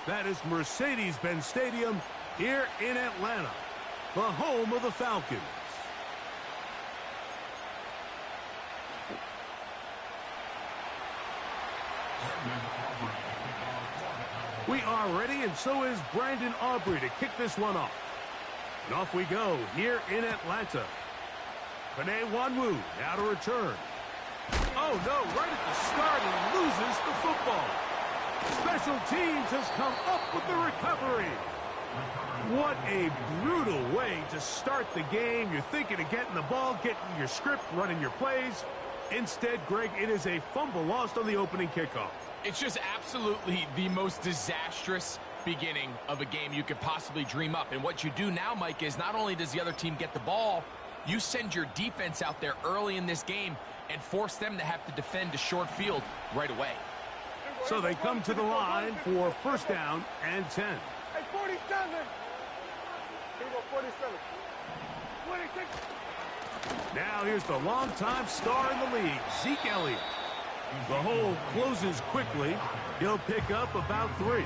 That is Mercedes-Benz Stadium here in Atlanta, the home of the Falcons. We are ready, and so is Brandon Aubrey to kick this one off. And off we go here in Atlanta. Penei Nwanwu now to return. Oh, no, right at the start, he loses the football. Special teams has come up with the recovery. What a brutal way to start the game. You're thinking of getting the ball, getting your script, running your plays. Instead, Greg, it is a fumble lost on the opening kickoff. It's just absolutely the most disastrous beginning of a game you could possibly dream up. And what you do now, Mike, is not only does the other team get the ball, you send your defense out there early in this game and force them to have to defend a short field right away. So they come to the line for first down and 10. Hey, 47. Here we go, 47. 26. Now here's the longtime star in the league, Zeke Elliott. The hole closes quickly. He'll pick up about 3.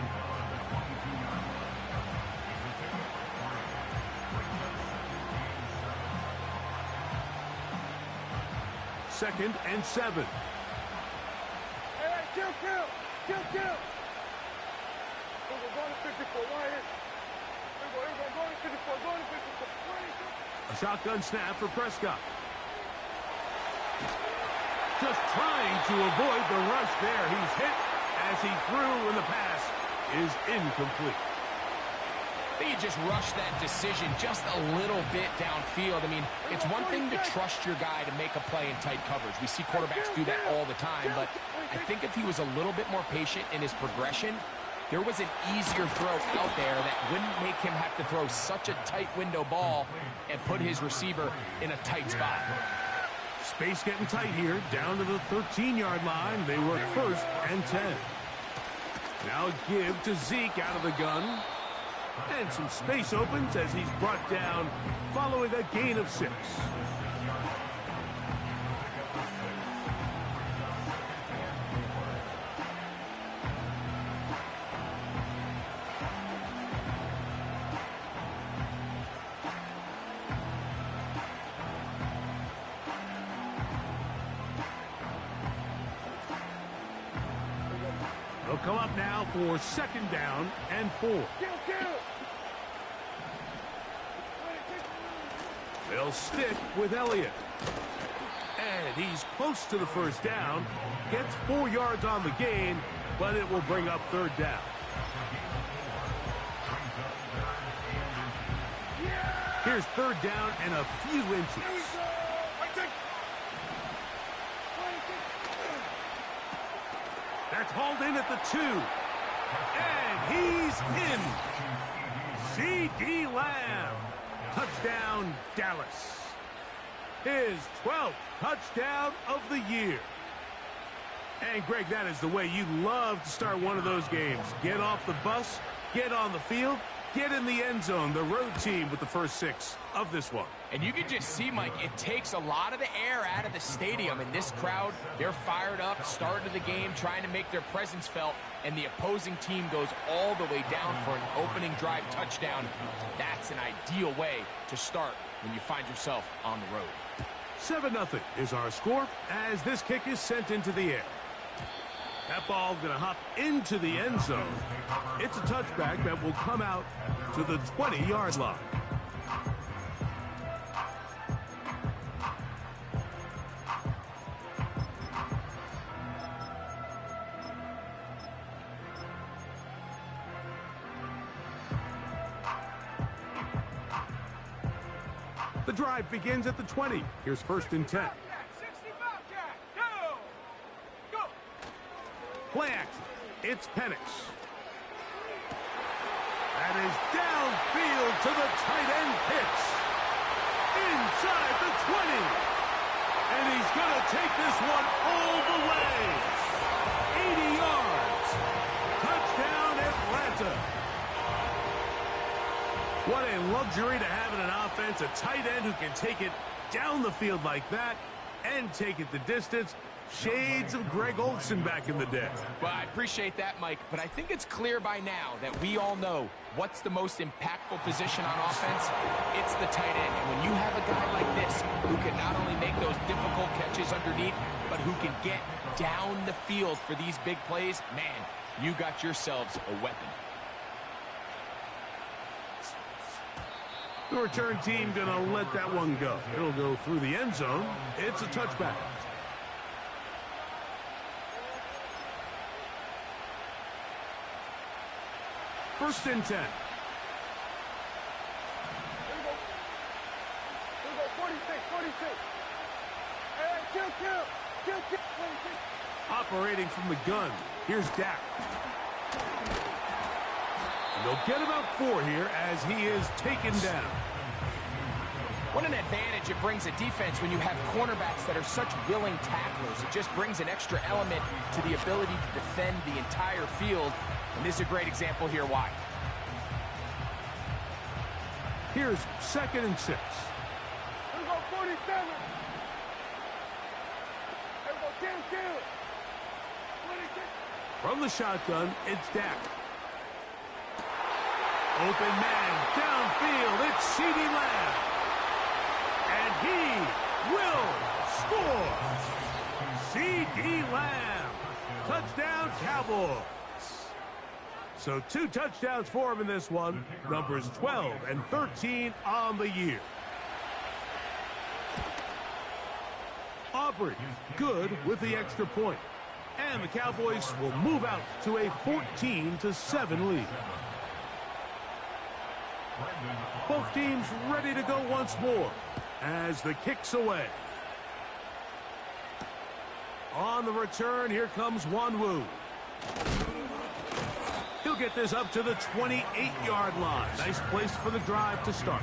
Second and 7. Hey, kill. Here we go, going to 54. Right here. Here we go, going to 54. Going to 54. A shotgun snap for Prescott. Just trying to avoid the rush there. He's hit as he threw, and the pass is incomplete. I think you just rush that decision just a little bit downfield. I mean, it's one thing to trust your guy to make a play in tight coverage. We see quarterbacks do that all the time, but I think if he was a little bit more patient in his progression, there was an easier throw out there that wouldn't make him have to throw such a tight window ball and put his receiver in a tight spot. Space getting tight here, down to the 13-yard line. They work first and 10. Now give to Zeke out of the gun. And some space opens as he's brought down following a gain of 6. They'll come up now for second down and 4. They'll stick with Elliott. And he's close to the first down. Gets 4 yards on the gain, but it will bring up third down. Here's third down and a few inches. That's hauled in at the 2. And he's in. CeeDee Lamb. Touchdown, Dallas. His 12th touchdown of the year. And, Greg, that is the way you love to start one of those games. Get off the bus, get on the field, get in the end zone. The road team with the first 6 of this one. And you can just see, Mike, it takes a lot of the air out of the stadium. And this crowd, they're fired up, started the game, trying to make their presence felt. And the opposing team goes all the way down for an opening drive touchdown. That's an ideal way to start when you find yourself on the road. 7-0 is our score as this kick is sent into the air. That ball going to hop into the end zone. It's a touchback that will come out to the 20-yard line. The drive begins at the 20. Here's first and 10. Play action. It's Penix. That is downfield to the tight end pitch. Inside the 20. And he's going to take this one all the way. 80 yards. Touchdown, Atlanta. What a luxury to have in an offense. A tight end who can take it down the field like that and take it the distance. Shades of Greg Olsen back in the day. Well, I appreciate that, Mike, but I think it's clear by now that we all know what's the most impactful position on offense. It's the tight end. And when you have a guy like this who can not only make those difficult catches underneath, but who can get down the field for these big plays, man, you got yourselves a weapon. The return team gonna let that one go. It'll go through the end zone. It's a touchback. First and 10. Here we go, 46, 46. Hey, kill. 46. Operating from the gun. Here's Dak. And they'll get about 4 here as he is taken down. What an advantage it brings a defense when you have cornerbacks that are such willing tacklers. It just brings an extra element to the ability to defend the entire field. And this is a great example here why. Here's 2nd and 6. Here we go, 47. Here we go, kill. 26. From the shotgun, it's Dak. Open man, downfield, it's CeeDee Lamb. And he will score. CeeDee Lamb. Touchdown, Cowboys. So 2 touchdowns for him in this one. Numbers 12 and 13 on the year. Aubrey, good with the extra point. And the Cowboys will move out to a 14-7 lead. Both teams ready to go once more as the kick's away. On the return, here comes Wanwu. He'll get this up to the 28-yard line. Nice place for the drive to start.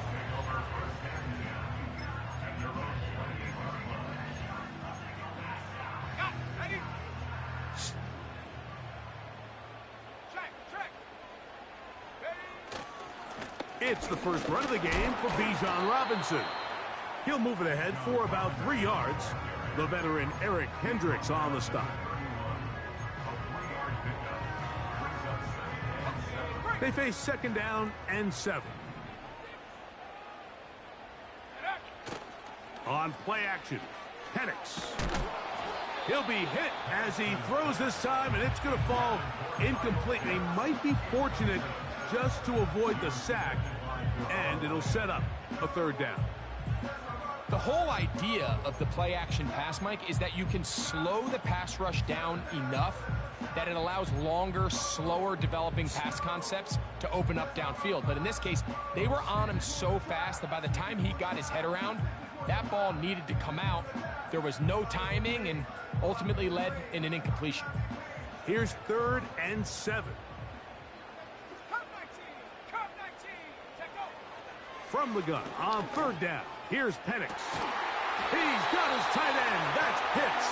It's the first run of the game for Bijan Robinson. He'll move it ahead for about 3 yards. The veteran Eric Hendricks on the stop. They face 2nd down and 7. On play action, Penix. He'll be hit as he throws this time, and it's going to fall incomplete. They might be fortunate just to avoid the sack, and it'll set up a 3rd down. The whole idea of the play action pass, Mike, is that you can slow the pass rush down enough that it allows longer, slower developing pass concepts to open up downfield. But in this case, they were on him so fast that by the time he got his head around, that ball needed to come out. There was no timing and ultimately led in an incompletion. Here's 3rd and 7. From the gun on 3rd down. Here's Penix. He's got his tight end. That's Pitts.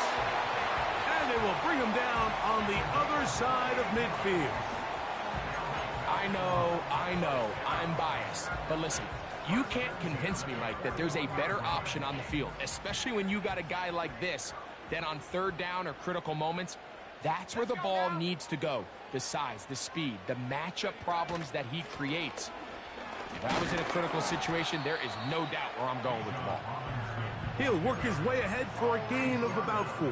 And they will bring him down on the other side of midfield. I know, I'm biased. But listen, you can't convince me, Mike, that there's a better option on the field, especially when you got a guy like this, that on 3rd down or critical moments, that's where the ball needs to go. The size, the speed, the matchup problems that he creates. If I was in a critical situation, there is no doubt where I'm going with the ball. He'll work his way ahead for a gain of about 4.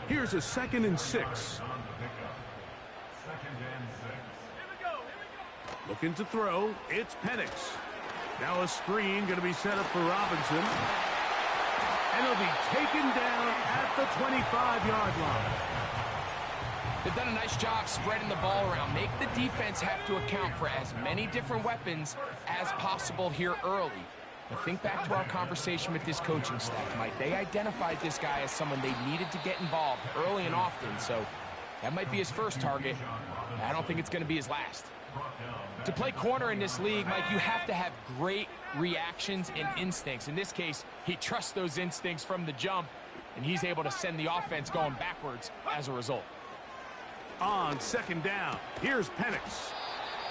Here's a 2nd and 6. Looking to throw, it's Penix. Now a screen going to be set up for Robinson. And he'll be taken down at the 25-yard line. They've done a nice job spreading the ball around. Make the defense have to account for as many different weapons as possible here early. But think back to our conversation with this coaching staff, Mike. They identified this guy as someone they needed to get involved early and often, so that might be his first target. I don't think it's going to be his last. To play corner in this league, Mike, you have to have great reactions and instincts. In this case, he trusts those instincts from the jump, and he's able to send the offense going backwards as a result. On 2nd down, here's Penix.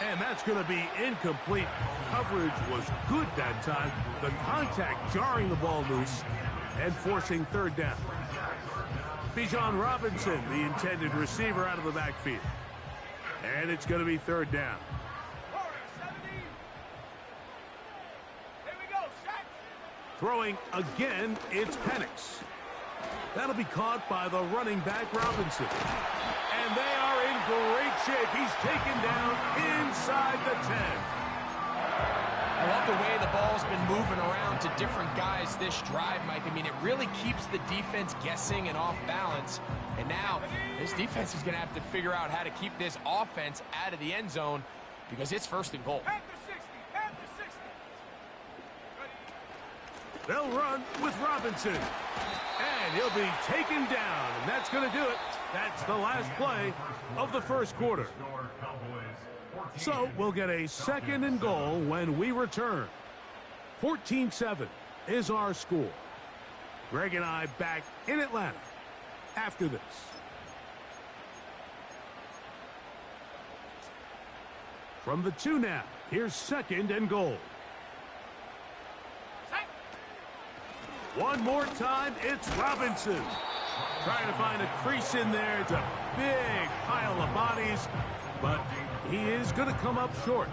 And that's going to be incomplete. Coverage was good that time. The contact jarring the ball loose and forcing 3rd down. Bijan Robinson, the intended receiver, out of the backfield. And it's going to be third down. Throwing again, it's Penix. That'll be caught by the running back, Robinson. And they are in great shape. He's taken down inside the 10. I love the way the ball's been moving around to different guys this drive, Mike. I mean, it really keeps the defense guessing and off balance. And now this defense is going to have to figure out how to keep this offense out of the end zone because it's first and goal. They'll run with Robinson. And he'll be taken down. And that's going to do it. That's the last play of the first quarter. So we'll get a second and goal when we return. 14-7 is our score. Greg and I back in Atlanta after this. From the 2 now, here's second and goal. One more time, it's Robinson. Trying to find a crease in there. It's a big pile of bodies, but he is going to come up short.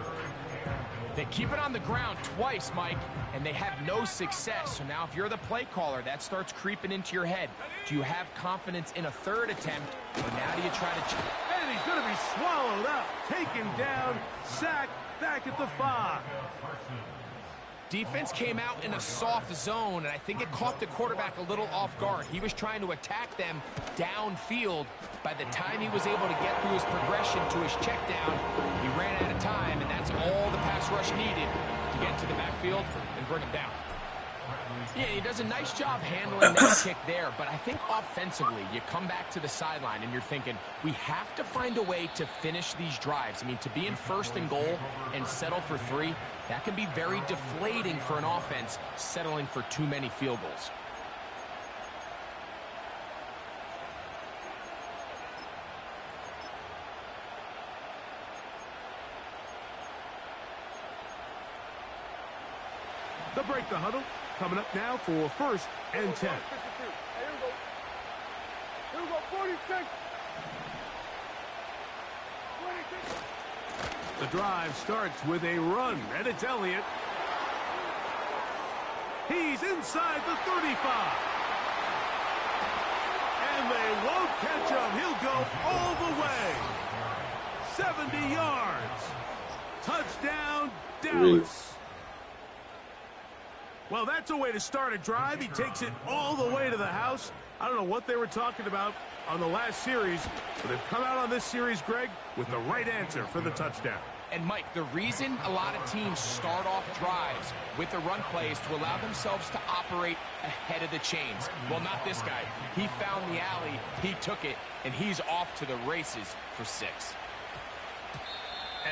They keep it on the ground twice, Mike, and they have no success. So now if you're the play caller, that starts creeping into your head. Do you have confidence in a third attempt, or now do you try to... And he's going to be swallowed up, taken down, sacked back at the 5. Defense came out in a soft zone, and I think it caught the quarterback a little off guard. He was trying to attack them downfield. By the time he was able to get through his progression to his check down, he ran out of time, and that's all the pass rush needed to get to the backfield and bring him down. Yeah, he does a nice job handling that kick there, but I think offensively, you come back to the sideline and you're thinking, we have to find a way to finish these drives. I mean, to be in first and goal and settle for 3, that can be very deflating for an offense settling for too many field goals. They'll break the huddle. Coming up now for first and 10. Here we go, 46. The drive starts with a run, and it's Elliott. He's inside the 35. And they won't catch him. He'll go all the way. 70 yards. Touchdown, Dallas. Well, that's a way to start a drive. He takes it all the way to the house. I don't know what they were talking about on the last series, but they've come out on this series, Greg, with the right answer for the touchdown. And, Mike, the reason a lot of teams start off drives with the run play is to allow themselves to operate ahead of the chains. Well, not this guy. He found the alley, he took it, and he's off to the races for 6.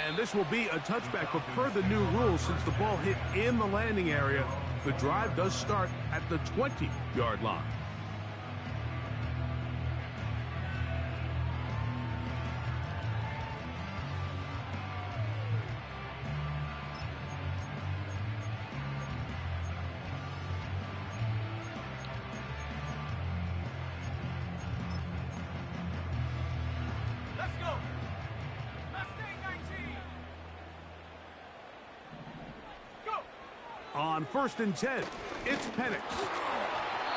And this will be a touchback, but per the new rules, since the ball hit in the landing area, the drive does start at the 20-yard line. On first and 10, it's Penix.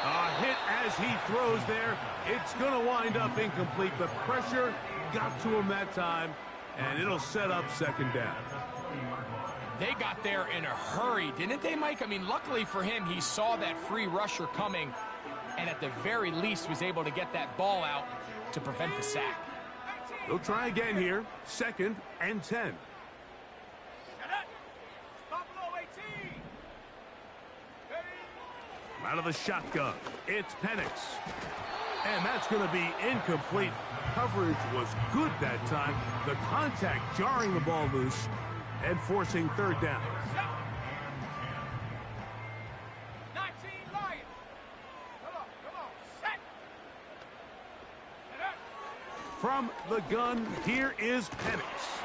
A hit as he throws there. It's going to wind up incomplete. The pressure got to him that time, and it'll set up second down. They got there in a hurry, didn't they, Mike? I mean, luckily for him, he saw that free rusher coming, and at the very least was able to get that ball out to prevent the sack. They'll try again here. Second and 10. Out of the shotgun, it's Penix. And that's going to be incomplete. Coverage was good that time. The contact jarring the ball loose and forcing third down. 19 Lions. Come on, set. From the gun, here is Penix.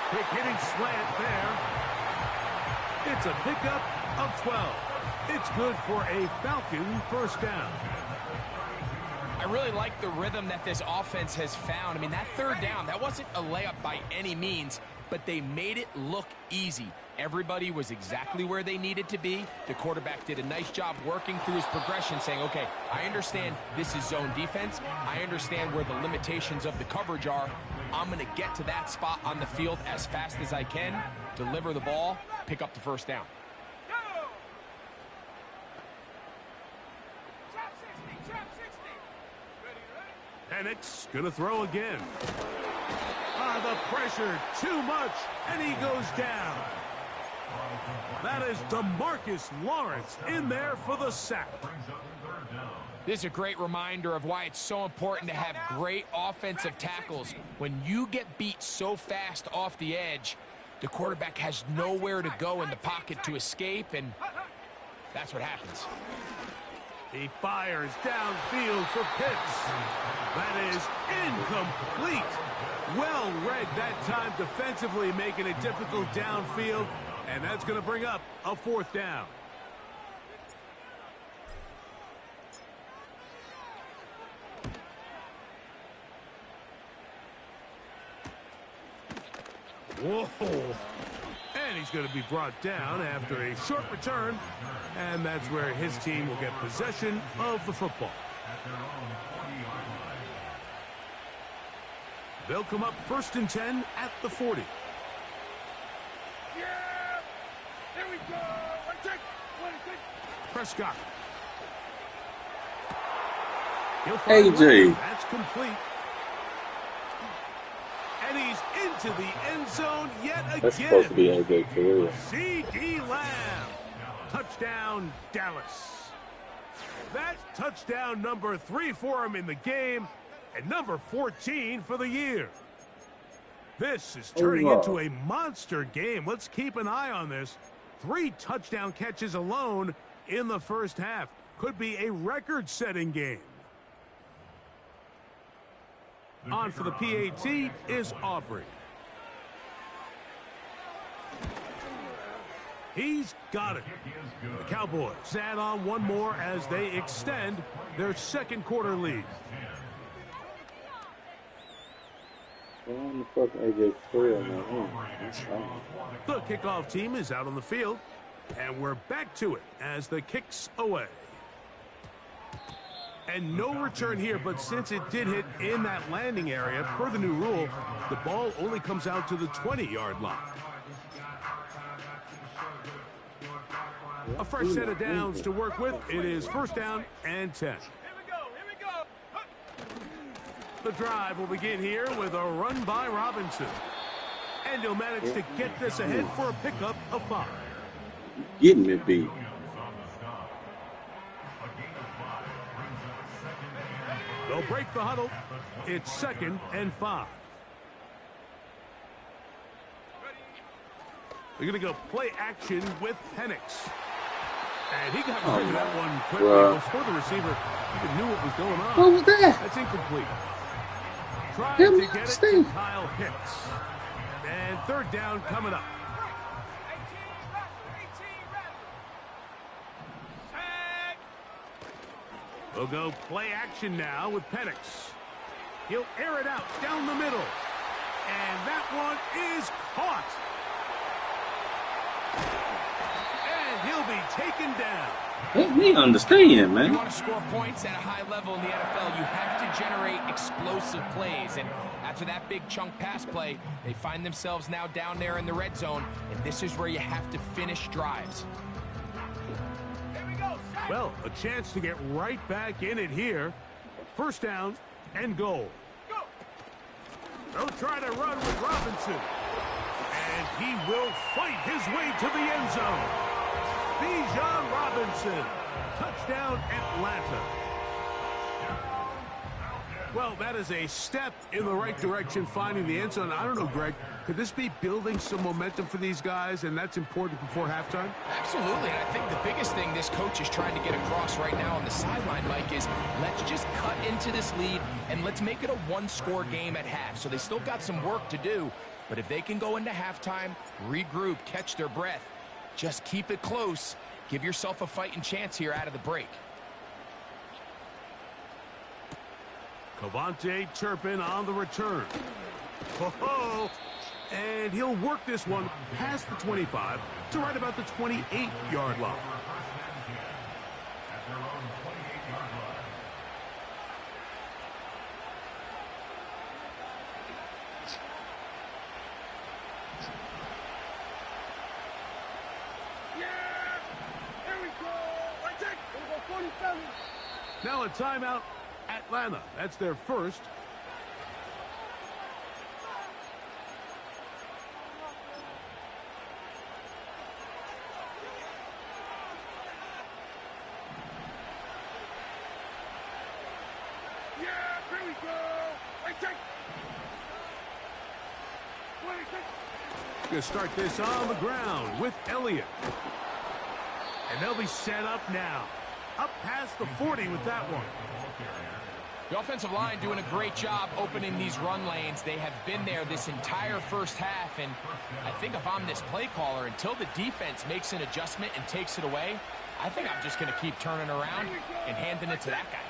Quick hitting slant there. It's a pickup of 12. It's good for a Falcon first down. I really like the rhythm that this offense has found. I mean, that third down, that wasn't a layup by any means, but they made it look easy. Everybody was exactly where they needed to be. The quarterback did a nice job working through his progression, saying, okay, I understand this is zone defense. I understand where the limitations of the coverage are. I'm going to get to that spot on the field as fast as I can, deliver the ball, pick up the first down. Penix going to throw again. The pressure, too much, and he goes down. That is DeMarcus Lawrence in there for the sack. This is a great reminder of why it's so important to have great offensive tackles. When you get beat so fast off the edge, the quarterback has nowhere to go in the pocket to escape, and that's what happens. He fires downfield for Pitts. That is incomplete. Well read that time defensively, making it difficult downfield, and that's going to bring up a fourth down. Whoa. And he's going to be brought down after a short return, and that's where his team will get possession of the football. They'll come up 1st and 10 at the 40. Yeah! Here we go! One tick! Prescott. He'll find AJ. That's complete. And he's into the end zone yet again. That's supposed to be AJ career. C.D. Lamb. Touchdown, Dallas. That's touchdown number 3 for him in the game, and number 14 for the year. This is turning into a monster game. Let's keep an eye on this. 3 touchdown catches alone in the first half. Could be a record-setting game. On for the PAT is Aubrey. He's got it. The Cowboys add on one more as they extend their second quarter lead. The kickoff team is out on the field, and we're back to it as the kick's away. And no return here, but since it did hit in that landing area, per the new rule, the ball only comes out to the 20-yard line. A fresh set of downs to work with. It is 1st down and 10. Here we go! The drive will begin here with a run by Robinson. And he'll manage to get this ahead for a pickup of 5. Getting me beat. They'll break the huddle. It's 2nd and 5. They're going to go play action with Penix. And he got rid of that one quickly before the receiver even knew what was going on. What was that? That's incomplete. Trying to get it to Kyle Pitts. And 3rd down coming up. We'll go play action now with Penix. He'll air it out down the middle. And that one is caught. And he'll be taken down. Let me understand, If man. you want to score points at a high level in the NFL, you have to generate explosive plays. And after that big chunk pass play, they find themselves now down there in the red zone. And this is where you have to finish drives. Well, a chance to get right back in it here. 1st down and goal. They'll try to run with Robinson. And he will fight his way to the end zone. Bijan Robinson. Touchdown, Atlanta. Well, that is a step in the right direction, finding the end zone. I don't know, Greg. Could this be building some momentum for these guys, and that's important before halftime? Absolutely, and I think the biggest thing this coach is trying to get across right now on the sideline, Mike, is let's just cut into this lead and let's make it a one-score game at half. So they still got some work to do, but if they can go into halftime, regroup, catch their breath, just keep it close, give yourself a fighting chance here out of the break. Cavante Turpin on the return. Ho-ho! And he'll work this one past the 25 to right about the 28-yard line. Now a timeout, Atlanta. That's their first. Going to start this on the ground with Elliott. And they'll be set up now. Up past the 40 with that one. The offensive line doing a great job opening these run lanes. They have been there this entire first half, and I think if I'm this play caller, until the defense makes an adjustment and takes it away, I think I'm just going to keep turning around and handing it to that guy.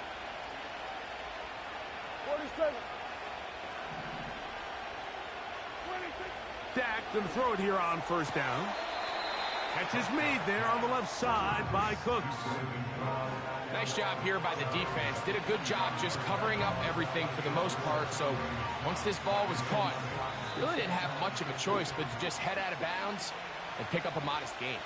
47. Dak going to throw it here on first down. Catch is made there on the left side by Cooks. Nice job here by the defense. Did a good job just covering up everything for the most part. So once this ball was caught, really didn't have much of a choice but to just head out of bounds and pick up a modest gain.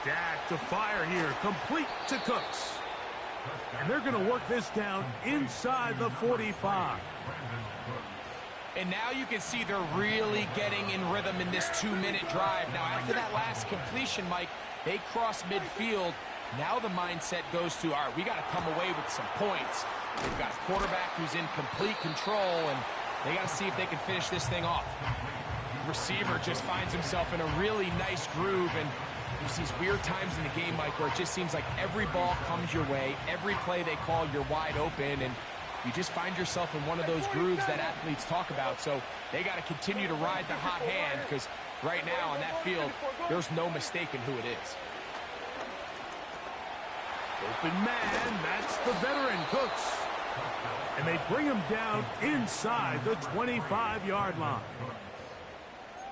Dak to fire here, complete to Cooks. And they're going to work this down inside the 45. And now you can see they're really getting in rhythm in this 2-minute drive. Now, after that last completion, Mike, they cross midfield. Now the mindset goes to, all right, we got to come away with some points. They've got a quarterback who's in complete control, and they got to see if they can finish this thing off. Receiver just finds himself in a really nice groove, and there's these weird times in the game, Mike, where it just seems like every ball comes your way. Every play they call, you're wide open, and you just find yourself in one of those grooves that athletes talk about. So they got to continue to ride the hot hand, because right now on that field, there's no mistaking who it is. Open man, that's the veteran Cooks. And they bring him down inside the 25-yard line.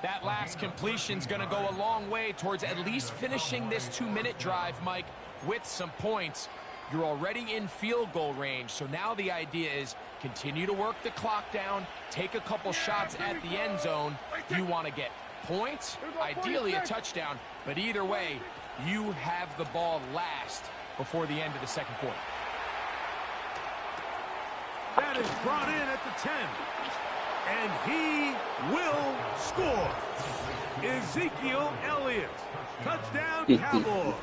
That last completion's going to go a long way towards at least finishing this 2-minute drive, Mike, with some points. You're already in field goal range, so now the idea is continue to work the clock down, take a couple shots at the end zone. You want to get points, ideally a touchdown, but either way, you have the ball last before the end of the second quarter. That is brought in at the 10. And he will score. Ezekiel Elliott. Touchdown, Cowboys.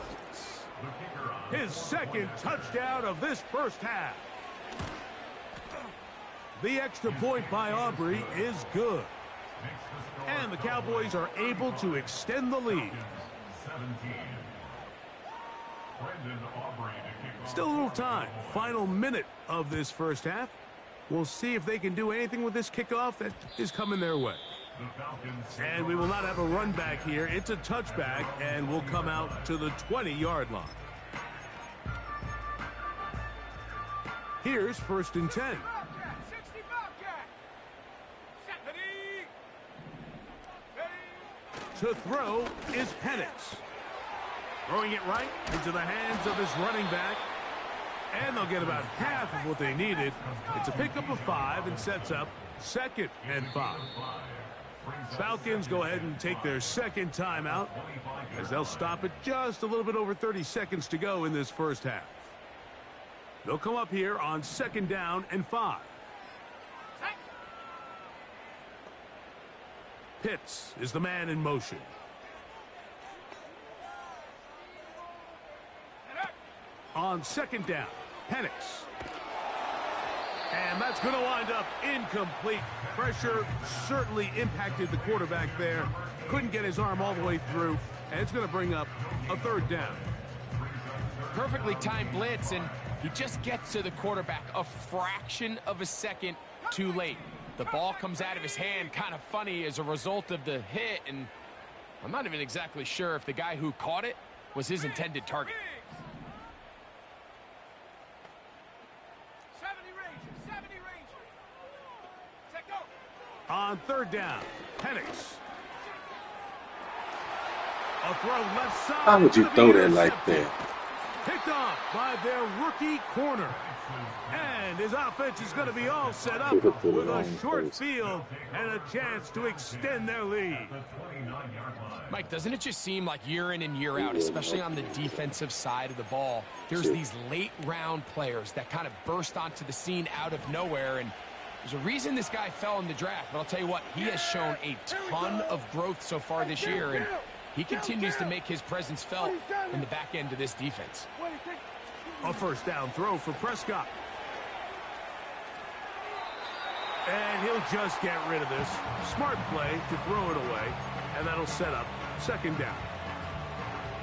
His second touchdown of this first half. The extra point by Aubrey is good. And the Cowboys are able to extend the lead. Still a little time. Final minute of this first half. We'll see if they can do anything with this kickoff that is coming their way. And we will not have a run back here. It's a touchback, and we'll come out to the 20-yard line. Here's 1st and 10. To throw is Penix. Throwing it right into the hands of his running back. And they'll get about half of what they needed. It's a pickup of 5 and sets up 2nd and 5. Falcons go ahead and take their second timeout as they'll stop it just a little bit over 30 seconds to go in this first half. They'll come up here on 2nd down and 5. Pitts is the man in motion. On 2nd down, Penix. And that's going to wind up incomplete. Pressure certainly impacted the quarterback there. Couldn't get his arm all the way through. And it's going to bring up a third down. Perfectly timed blitz, and he just gets to the quarterback a fraction of a second too late. The ball comes out of his hand kind of funny as a result of the hit, and I'm not even exactly sure if the guy who caught it was his intended target. 70 range. Set go. On third down, Penix. A throw left side. How would you throw that like that? Picked off by their rookie corner. And his offense is going to be all set up with a short field and a chance to extend their lead. Mike, doesn't it just seem like year in and year out, especially on the defensive side of the ball, there's these late-round players that kind of burst onto the scene out of nowhere, and there's a reason this guy fell in the draft, but I'll tell you what, he has shown a ton of growth so far this year, and he continues to make his presence felt in the back end of this defense. A first down throw for Prescott. And he'll just get rid of this. Smart play to throw it away, and that'll set up second down.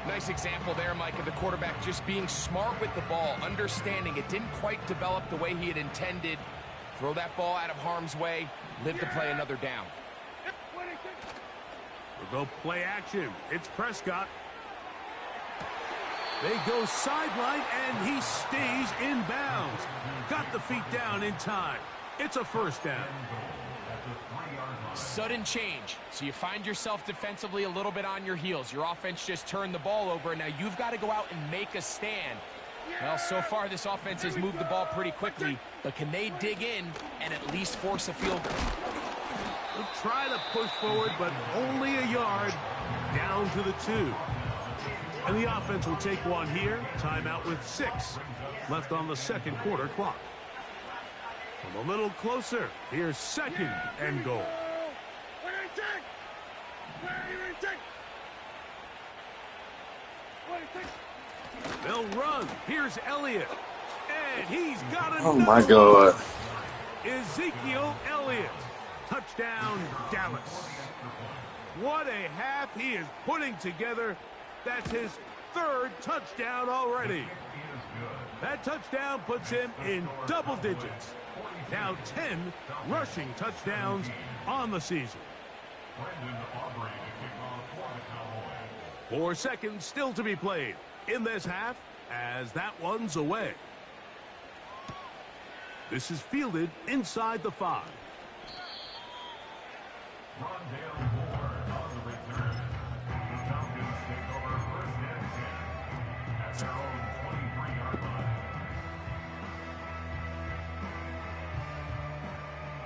Nice example there, Mike, of the quarterback just being smart with the ball, understanding it didn't quite develop the way he had intended. Throw that ball out of harm's way, live to play another down. We'll go play action. It's Prescott. They go sideline, and he stays in bounds. Got the feet down in time. It's a first down. Sudden change. So you find yourself defensively a little bit on your heels. Your offense just turned the ball over. Now you've got to go out and make a stand. Well, so far this offense has moved the ball pretty quickly, but can they dig in and at least force a field goal? They'll try to push forward, but only a yard down to the 2. And the offense will take one here. Timeout with 6 left on the second quarter clock. From a little closer, here's second and goal. They'll run. Here's Elliott. And he's got it. Oh, my God. Ezekiel Elliott. Touchdown, Dallas. What a half he is putting together. That's his 3rd touchdown already. That touchdown puts him in double digits. Now 10 rushing touchdowns on the season. 4 seconds still to be played in this half as that one's away. This is fielded inside the 5.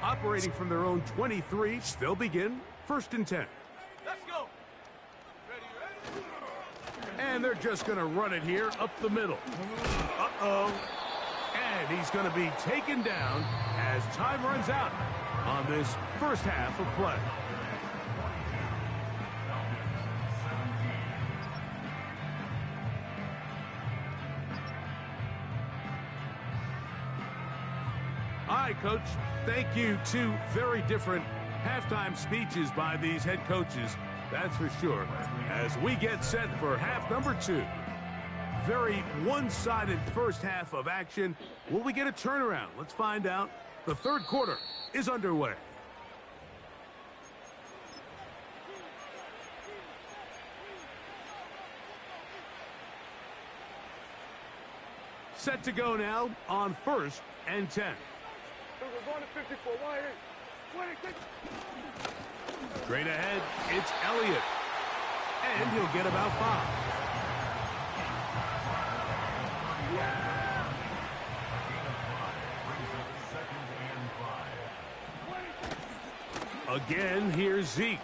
Operating from their own 23, they'll begin 1st and 10. Let's go. And they're just going to run it here up the middle. Uh-oh. And he's going to be taken down as time runs out on this first half of play. All right, Coach. Thank you. 2 very different halftime speeches by these head coaches. That's for sure. As we get set for half number 2. Very one-sided first half of action. Will we get a turnaround? Let's find out. The 3rd quarter is underway. Set to go now on 1st and 10. We're going to 54. 1-8. Straight ahead, it's Elliott. And he'll get about 5. Again, here's Zeke.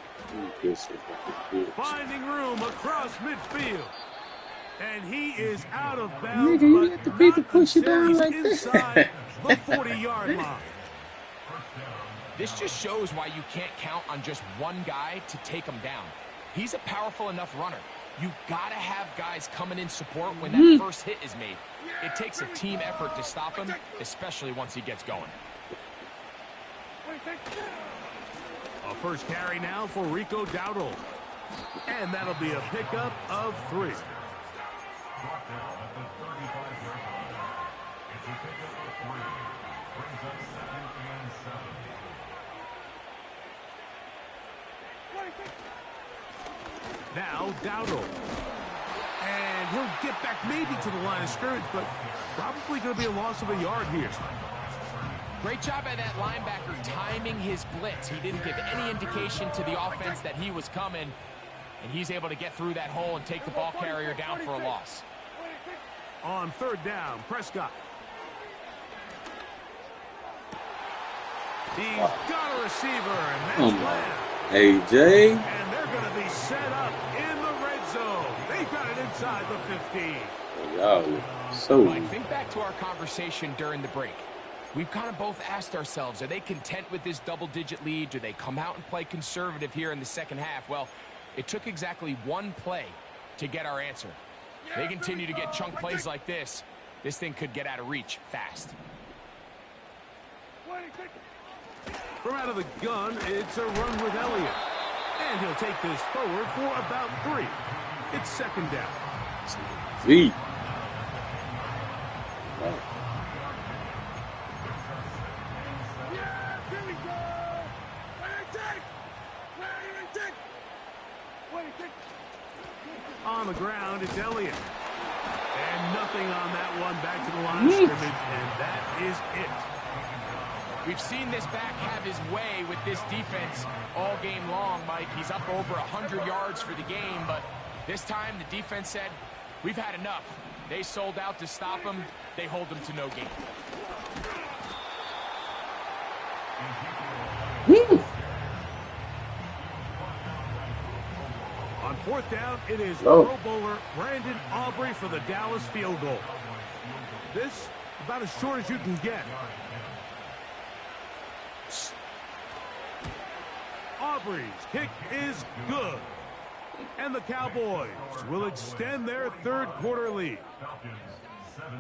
Finding room across midfield. And he is out of bounds, Nigga, you but let the people not push you until down he's like that. inside the 40-yard line. This just shows why you can't count on just one guy to take him down. He's a powerful enough runner. You gotta have guys coming in support when that first hit is made. It takes a team effort to stop him, especially once he gets going. A first carry now for Rico Dowdle. And that'll be a pickup of 3. Now Dowdle. And he'll get back maybe to the line of scrimmage, but probably going to be a loss of a yard here. Great job by that linebacker timing his blitz. He didn't give any indication to the offense that he was coming, and he's able to get through that hole and take the ball carrier down for a loss. On third down, Prescott. He's got a receiver, and that's Lamb. AJ. And they're going to be set up in the red zone. They've got it inside the 15. Mike, think back to our conversation during the break. We've kind of both asked ourselves, are they content with this double-digit lead? Do they come out and play conservative here in the second half? Well, it took exactly one play to get our answer. They continue to get chunk plays like this. This thing could get out of reach fast. From out of the gun, it's a run with Elliott. And he'll take this forward for about 3. It's second down. V. On the ground, it's Elliott. And nothing on that one. Back to the line of scrimmage, and that is it. We've seen this back have his way with this defense all game long, Mike. He's up over 100 yards for the game, but this time the defense said, we've had enough. They sold out to stop him. They hold him to no gain. On fourth down, it is Pro Bowler Brandon Aubrey for the Dallas field goal. This about as short as you can get. Aubrey's kick is good. And the Cowboys will extend their third quarter lead.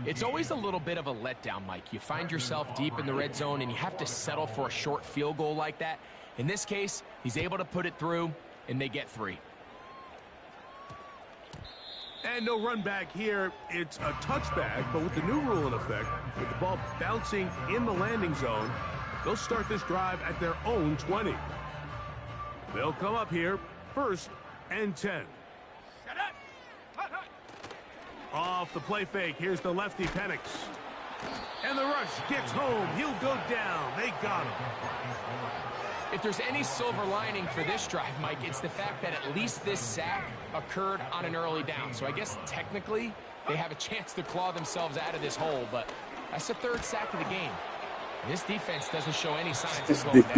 It's always a little bit of a letdown, Mike. You find yourself deep in the red zone and you have to settle for a short field goal like that. In this case, he's able to put it through and they get 3. And no run back here. It's a touchback, but with the new rule in effect, with the ball bouncing in the landing zone, they'll start this drive at their own 20. They'll come up here, 1st and 10. Off the play fake, here's the lefty Penix. And the rush gets home. He'll go down. They got him. If there's any silver lining for this drive, Mike, it's the fact that at least this sack occurred on an early down. So I guess technically they have a chance to claw themselves out of this hole, but that's the 3rd sack of the game. This defense doesn't show any signs of slowing down.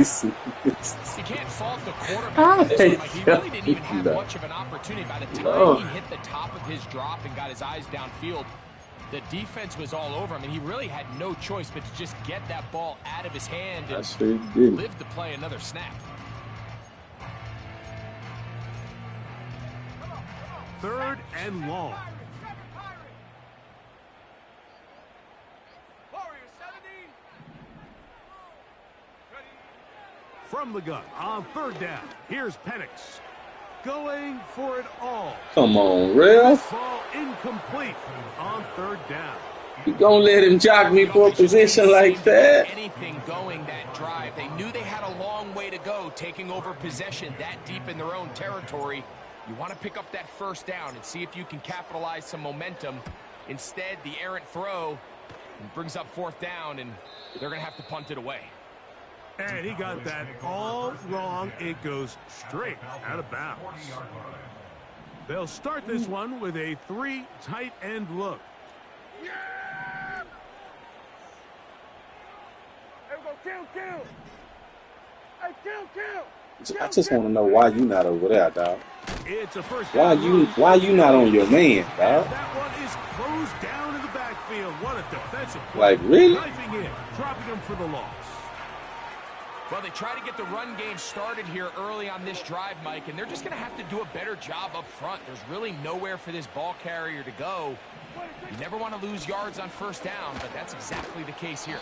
You can't fault the quarterback for this one, Mike. He really didn't even have much of an opportunity. By the time he hit the top of his drop and got his eyes downfield, the defense was all over him, and he really had no choice but to just get that ball out of his hand and live to play another snap. 3rd and long. From the gun on 3rd down. Here's Penix going for it all. Come on, Ralph. Ball incomplete on 3rd down. You gonna let him jock me for a position like that? Anything going that drive. They knew they had a long way to go, taking over possession that deep in their own territory. You want to pick up that 1st down and see if you can capitalize some momentum. Instead, the errant throw brings up 4th down, and they're going to have to punt it away. And he got that all wrong. It goes straight out of bounds. They'll start this one with a 3 tight end look. I just want to know why you not over there, dog. It's a first Why you not on your man, dog? That one is closed down in the backfield. What a defensive play. Like, really? Knifing in, dropping him for the loss. Well, they try to get the run game started here early on this drive, Mike, and they're just going to have to do a better job up front. There's really nowhere for this ball carrier to go. You never want to lose yards on 1st down, but that's exactly the case here.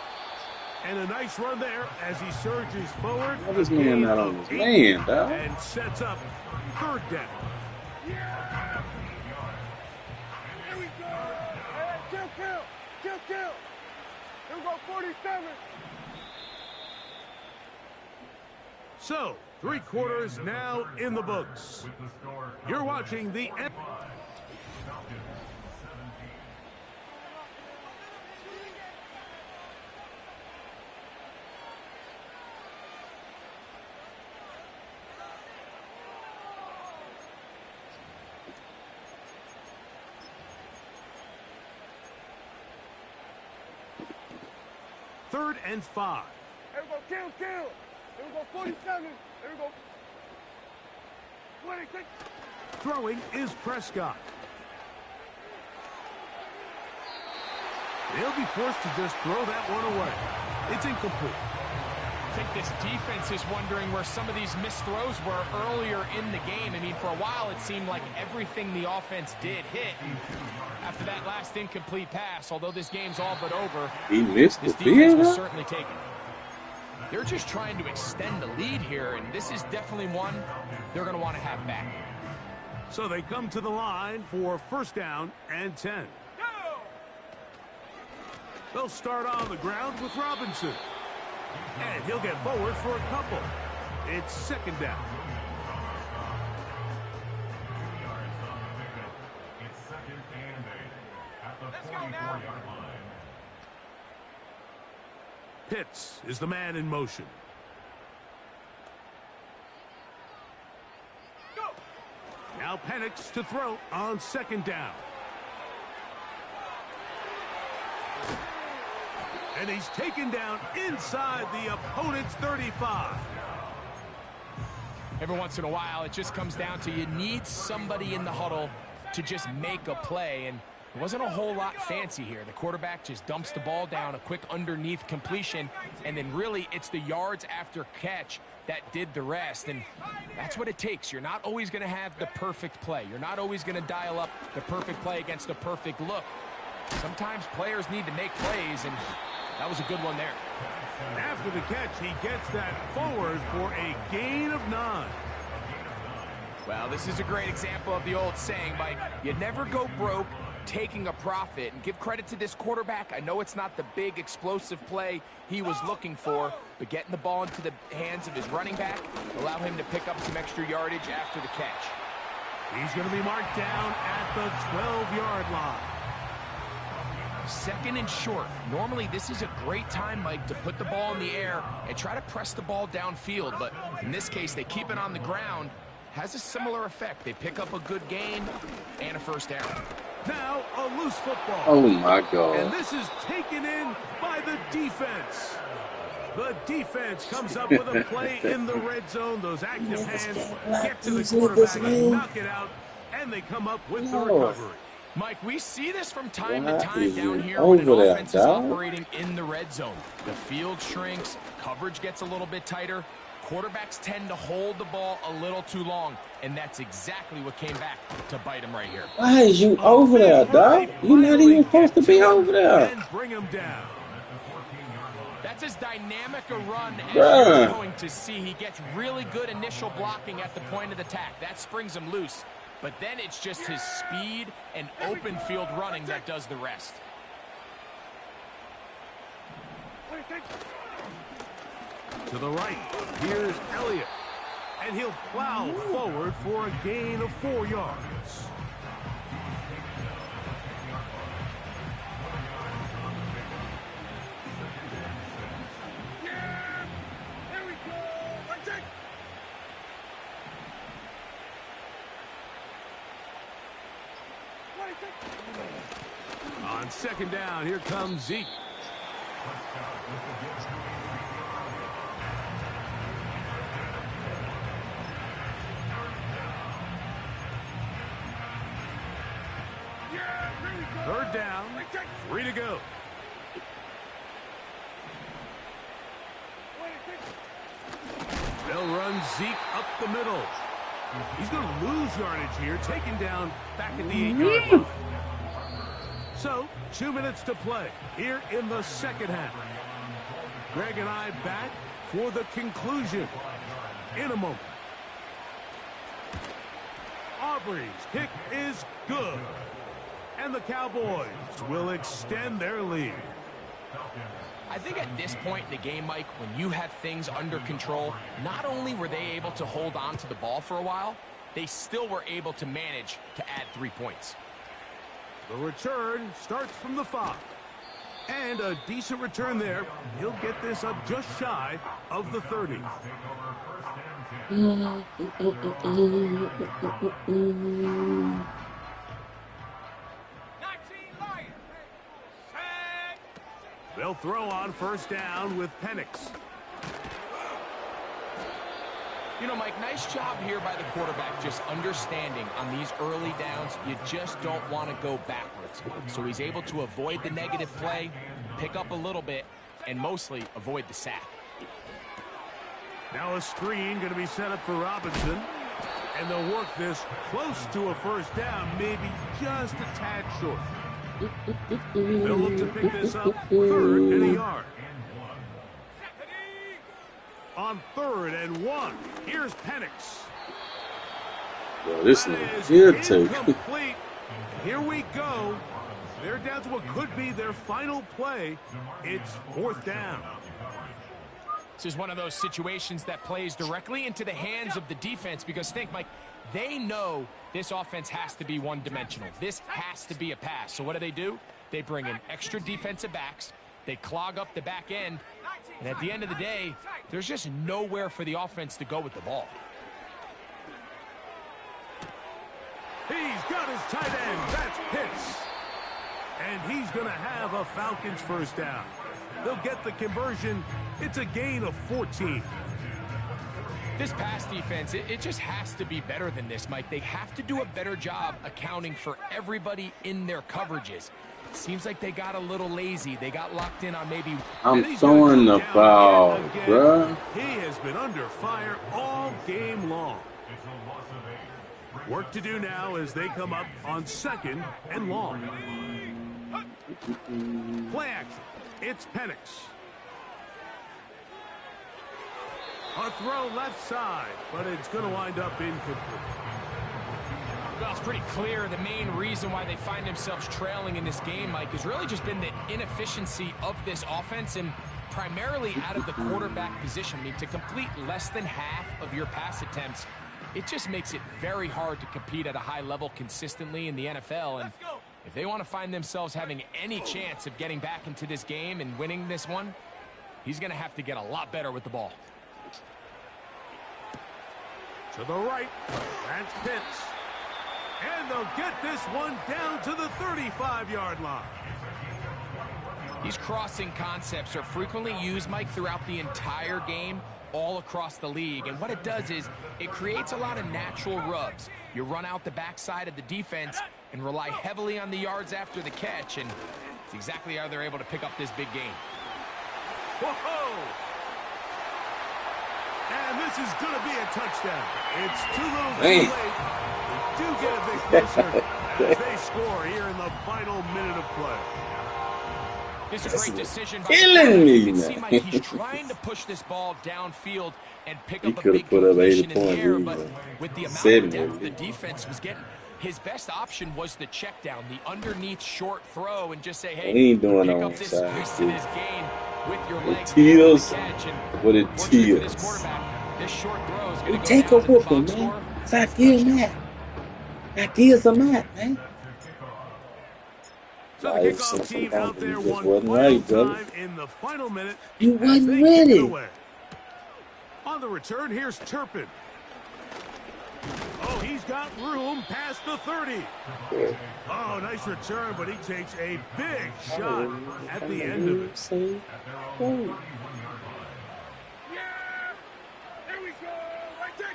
And a nice run there as he surges forward. How this man not on his man, dog? And sets up third down. Yeah! Here we go! Hey, kill! Here we go, 47. So, 3 quarters now in the books. You're watching the end. Third and 5. Here we go, kill! Here we go, 47. Here we go. 26. Throwing is Prescott. They'll be forced to just throw that one away. It's incomplete. I think this defense is wondering where some of these missed throws were earlier in the game. I mean, for a while, it seemed like everything the offense did hit. After that last incomplete pass, although this game's all but over, He missed the this defense was field. certainly taken. They're just trying to extend the lead here, and this is definitely one they're going to want to have back. So they come to the line for first down and 10. They'll start on the ground with Robinson. And he'll get forward for a couple. It's second down. Pitts is the man in motion. Now Penix to throw on second down. And he's taken down inside the opponent's 35. Every once in a while, it just comes down to you need somebody in the huddle to just make a play, and it wasn't a whole lot fancy here. The quarterback just dumps the ball down, a quick underneath completion, and then really it's the yards after catch that did the rest, and that's what it takes. You're not always going to have the perfect play. You're not always going to dial up the perfect play against the perfect look. Sometimes players need to make plays, and that was a good one there. After the catch, he gets that forward for a gain of 9. Well, this is a great example of the old saying, Mike. You never go broke taking a profit. And give credit to this quarterback. I know it's not the big explosive play he was looking for, but getting the ball into the hands of his running back allow him to pick up some extra yardage after the catch. He's going to be marked down at the 12-yard line. Second and short. Normally, this is a great time, Mike, to put the ball in the air and try to press the ball downfield. But in this case, they keep it on the ground. Has a similar effect. They pick up a good gain and a first down. Now a loose football. Oh my God. And this is taken in by the defense. The defense comes up with a play in the red zone. Those active hands get to the quarterback and knock it out, and they come up with the recovery. Mike, we see this from time to time down here when an offense is operating in the red zone. The field shrinks, coverage gets a little bit tighter. Quarterbacks tend to hold the ball a little too long, and that's exactly what came back to bite him right here. Why is you over there, dog? You're not even supposed to be over there. And bring him down. That's as dynamic a run as you're going to see. He gets really good initial blocking at the point of attack. That springs him loose. But then it's just his speed and open field running that does the rest. To the right, here's Elliott. And he'll plow forward for a gain of 4 yards. On second down, here comes Zeke. Third down, 3 to go. They'll run Zeke up the middle. He's going to lose yardage here, taken down back at the 8-yard line. So, 2 minutes to play here in the second half. Greg and I back for the conclusion in a moment. Aubrey's kick is good. And the Cowboys will extend their lead. I think at this point in the game, Mike, when you have things under control, not only were they able to hold on to the ball for a while, they still were able to manage to add 3 points. The return starts from the 5. And a decent return there. He'll get this up just shy of the 30. They'll throw on first down with Penix. You know, Mike, nice job here by the quarterback just understanding on these early downs, you just don't want to go backwards. So he's able to avoid the negative play, pick up a little bit, and mostly avoid the sack. Now a screen going to be set up for Robinson. And they'll work this close to a first down, maybe just a tad short. They'll look to pick this up 3rd and a yard. On 3rd and 1, here's Penix. Yo, this is incomplete. Here we go. They're down to what could be their final play. It's 4th down. This is one of those situations that plays directly into the hands of the defense because think, Mike, they know this offense has to be one-dimensional. This has to be a pass. So what do? They bring in extra defensive backs. They clog up the back end. And at the end of the day, there's just nowhere for the offense to go with the ball. He's got his tight end. That's Pitts. And he's going to have a Falcons first down. They'll get the conversion. It's a gain of 14. This pass defense, it just has to be better than this, Mike. They have to do a better job accounting for everybody in their coverages. Seems like they got a little lazy. They got locked in on maybe... I'm throwing the ball, bruh. He has been under fire all game long. Work to do now as they come up on 2nd and long. Play action. It's Penix. A throw left side, but it's going to wind up incomplete. Well, it's pretty clear the main reason why they find themselves trailing in this game, Mike, has really just been the inefficiency of this offense and primarily out of the quarterback position. I mean, to complete less than half of your pass attempts, it just makes it very hard to compete at a high level consistently in the NFL. And if they want to find themselves having any chance of getting back into this game and winning this one, he's going to have to get a lot better with the ball. To the right, that's Pitts. And they'll get this one down to the 35-yard line. These crossing concepts are frequently used, Mike, throughout the entire game, all across the league. And what it does is it creates a lot of natural rubs. You run out the backside of the defense and rely heavily on the yards after the catch, and it's exactly how they're able to pick up this big gain. Whoa! And this is going to be a touchdown. It's too little too late. They do get a bit closer as they score here in the final minute of play. This is a great decision by killing me, it man. seemed like he's trying to push this ball downfield and pick up a could've big put up 80 completion in the air, points, but man. with the amount 70, of depth the man. defense was getting, his best option was the check down, the underneath short throw, and just say, hey, He ain't doing pick it up on this side, rest too. of this game with your With legs teals, the catch. And with it fortunately for this teals. quarterback, this short throw is going to go Take a down to the whooping, box man. score. It's like give Matt. Like give a Matt, man. So the Life kickoff team sometimes out you there just one wasn't final right, brother. time in the final minute. You as wasn't they kick it ready. away. On the return, here's Turpin. Oh, he's got room past the 30. Oh, nice return, but he takes a big shot at the end of it. Oh. Yeah! There we go! Right there!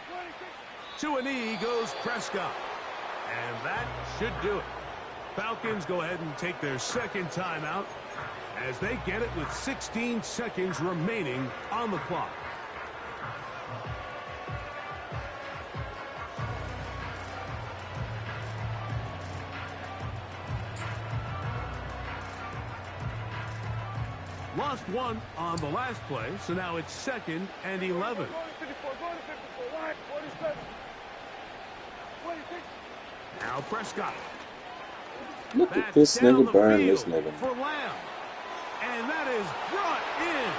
26. To a knee goes Prescott. And that should do it. Falcons go ahead and take their second timeout as they get it with 16 seconds remaining on the clock. Lost one on the last play, so now it's 2nd and 11. Go to 54, go to 54. Why? 47. 26. Now Prescott. Look at That's this down nigga the burn this field nigga. for Lamb. And that is brought in.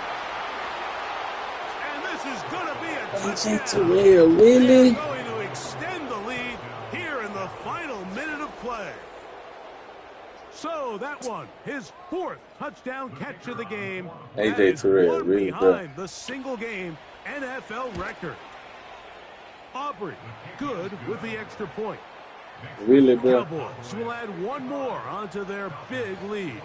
And this is going to be a AJ touchdown. Terrell, really? They're going to extend the lead here in the final minute of play. So that one, his 4th touchdown catch of the game. AJ That is Terrell, one really, bro. behind the single game NFL record. Aubrey, good with the extra point. Really, bro? Cowboys will add one more onto their big lead.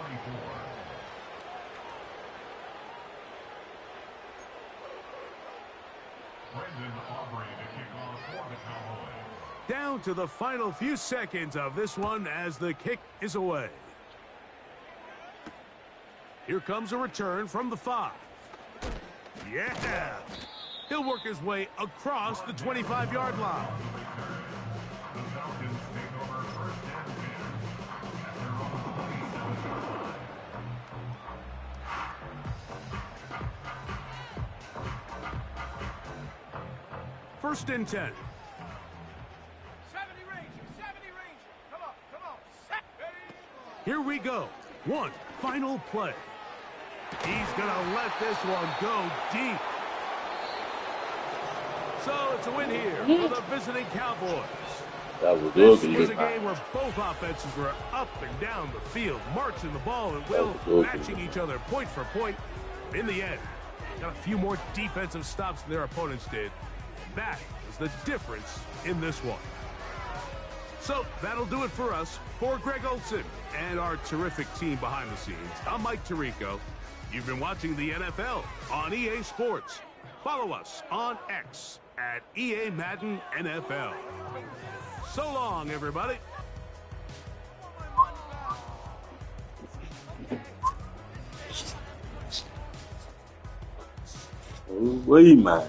Down to the final few seconds of this one as the kick is away. Here comes a return from the 5. Yeah! He'll work his way across the 25-yard line. First and 10. 70 Ranger, 70 Ranger. Come on. Here we go. One final play. He's going to let this one go deep. So it's a win here for the visiting Cowboys. That was This ugly. was a game where both offenses were up and down the field, marching the ball at will, That was ugly. matching each other point for point. In the end, got a few more defensive stops than their opponents did. That is the difference in this one. So that'll do it for us. For Greg Olson and our terrific team behind the scenes, I'm Mike Tirico. You've been watching the NFL on EA Sports. Follow us on X at EA Madden NFL. So long, everybody. Ooh, man.